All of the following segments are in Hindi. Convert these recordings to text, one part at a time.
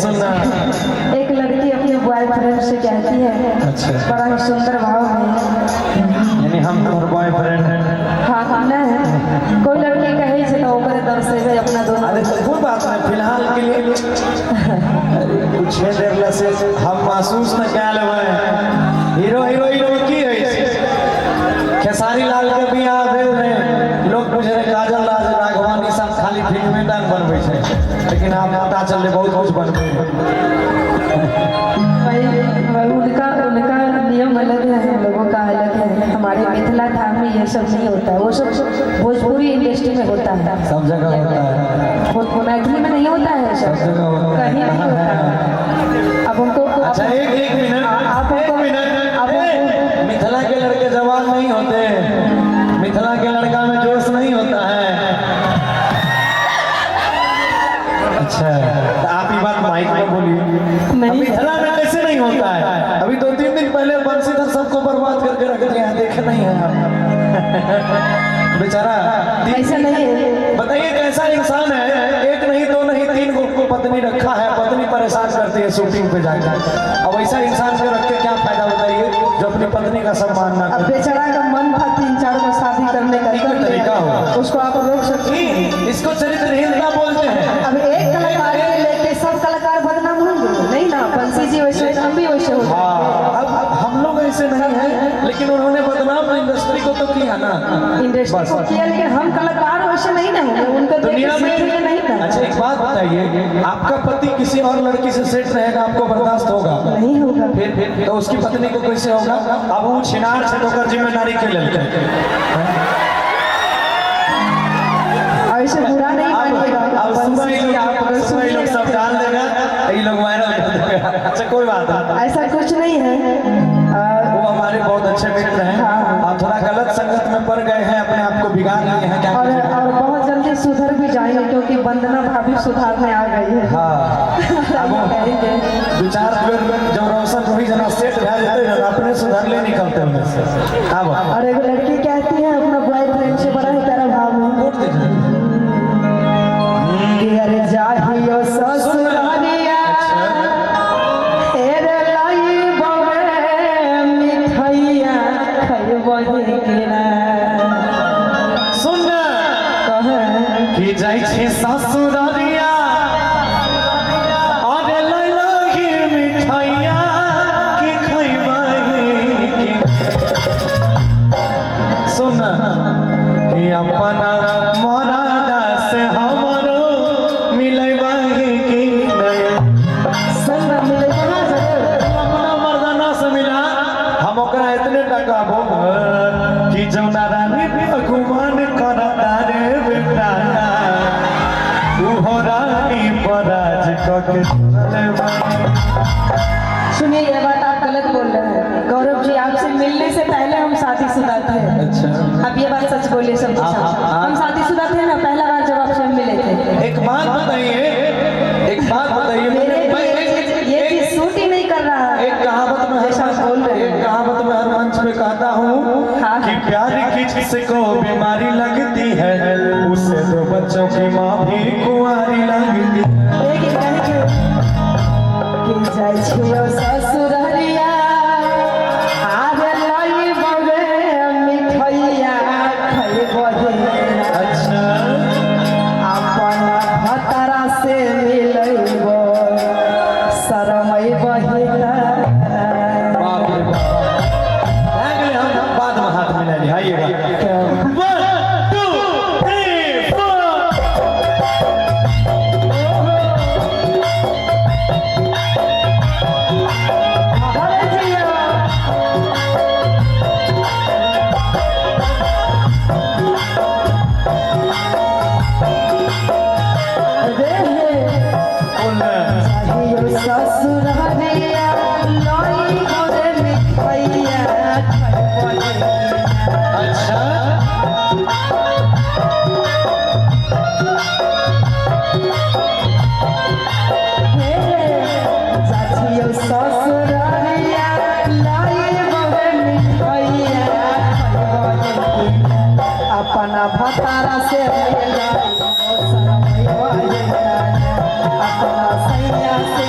सुनना। एक लड़की अपने बॉयफ्रेंड से कहती है, अच्छा, बड़ा ही सुंदर भाव में, यानी हम तुम्हारे बॉयफ्रेंड हैं। हाँ ना है कोई लड़की कहे से तो ओकरे दर से भी अपना दोनों। अरे तो कोई बात नहीं, फिलहाल के लिए कुछ देर से हम महसूस न क्या लेवे। हीरो हीरोइन की है खेसारी लाल के बियाह भेल रहे, लोग पूछे रहे काजल राघवानी साहब खाली फिल्म में डांस बनबै छै, लेकिन आप पता चल बहुत कुछ बनबै। उनका नियम अलग है, हम लोगों का अलग है। हमारे मिथिला धाम में ये सब नहीं होता है, वो सब भोजपुरी इंडस्ट्री में होता है, सब जगह होता है, मैथिली में नहीं होता है, सब जगह होता है, कहीं नहीं होता है। अब हमको अच्छा एक मिनट, आप मिथिला के लड़के जवान नहीं होते, मिथिला के लड़का में जोश नहीं होता है। अच्छा तो आप ये बात माइक में बोलिए, मिथिला में कैसे नहीं होता है? अभी 2-3 दिन पहले बंशीधर सबको बर्बाद करके रख दिया है, देखे नहीं है आप बेचारा। ऐसा नहीं है, बताइए कैसा इंसान है, एक नहीं दो नहीं 3 को पत्नी रखा है, पत्नी परेशान करती है शूटिंग पे जाकर। अब ऐसा इंसान को रख के क्या फायदा बताइए जो अपनी पत्नी का सम्मान ना करे। बेचारा का मन था 3-4 को शादी करने का, एक तरीका हो, उसको आप रोक सकते हैं। इसको चरित्रहीनता बोलते हैं। अब एक कलाकार को लेके सब कलाकार बदनाम होंगे नहीं ना, बंसी जी वैसे हम भी वैसे होते हैं। हाँ, अब हम लोग ऐसे नहीं हैं, लेकिन उन्होंने बदनाम इंडस्ट्री को तो किया ना, इंडस्ट्री को किया, लेकिन हम कलाकार वैसे नहीं ना होंगे, उनका दुनिया में नहीं था। अच्छा एक बात बताइए, आपका पति किसी और लड़की से सेट रहेगा, आपको बर्दाश्त होगा? नहीं होगा। फिर तो उसकी पत्नी को कैसे होगा? अब वो छिनार से होकर जिम्मेदारी के लेते हैं। ऐसे बुरा नहीं मानिएगा, अब सुबह ये लोग सब डाल देगा, ये लोग वायरल कर देगा। अच्छा कोई बात नहीं, ऐसा कुछ नहीं है। वो हमारे बहुत अच्छे मित्र हैं, आप थोड़ा गलत संगत में पड़ गए हैं, अपने आप को बिगाड़ लिए हैं क्या? और बहुत जल्दी सुधर भी जाएंगे, क्योंकि वंदना भाभी सुधारने आ गई है। हाँ, अब विचार जब रोशन वही जना सेट भे जेते अपने सुधर ले निकलते उनमें से। अब और एक लड़की कहती है अपना बॉयफ्रेंड से बड़ा ही प्यारा भाव में, वोट दीजिए। अरे जाहियो ससुरालिया तेरे लाई बवे मिठाइया खइबही किना। सुन कहे कि जाई छे ससुरालिया और लैला की मिठाइया की खइबही की। सुन कि अपना मरादा से हमरो मिलैबही की नहीं। संग मिले कहां से? अपना मर्दाना से मिला, हम ओकरा इतने टका भोग कि जौना रानी भी अगुमान करता रे बेटा, उहो रानी पराज कके सुनिए, ये बात आप गलत बोल रहे हैं। गौरव जी, आपसे मिलने से पहले हम शादीशुदा थे। अच्छा, आप ये बात सच बोलिए सबके सामने। हम शादीशुदा थे ना, पहला बार जब आपसे हम मिले थे। एक बात बताइए, एक बात बताइए, ये चीज सूट ही नहीं कर रहा है। एक कहावत में एक कहावत में हर मंच में कहता हूँ हाँ। कि प्यार की जिसको बीमारी लगती है, उससे 2 बच्चों की माँ भी कुंवारी लगती है। कि जाय छियो ससुररिया आरे लाई बवे मिठाइया खइबही किना। अच्छा, अपन भतरा से मिलैबो शरमैबही ना। बाप रे बाप, हम बाद में हाथ मिला ली। आइएगा 1 2 3 4। ससुररिया लाई बवे मिठाइया खइबही किना। अच्छा, जाथियो ससुरालिया लाई बवे मिठाइया खइबही किना। अपना भतारा से मिलाई अपना सैया से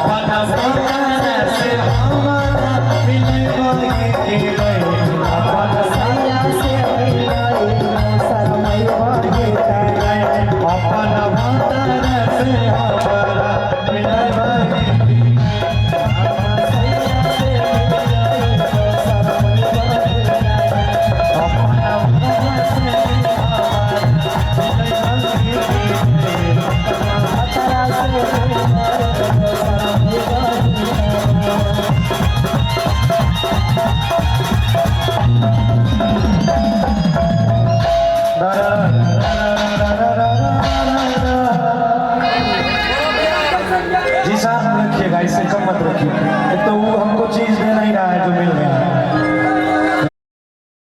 अपन भतार से हमारा मिले बागे के गए अपन सैया से मिलाए शरमई बागे करे अपन भतार से हमारा मिले बागे जी साहब रखिएगा, इससे कम मत रखिए।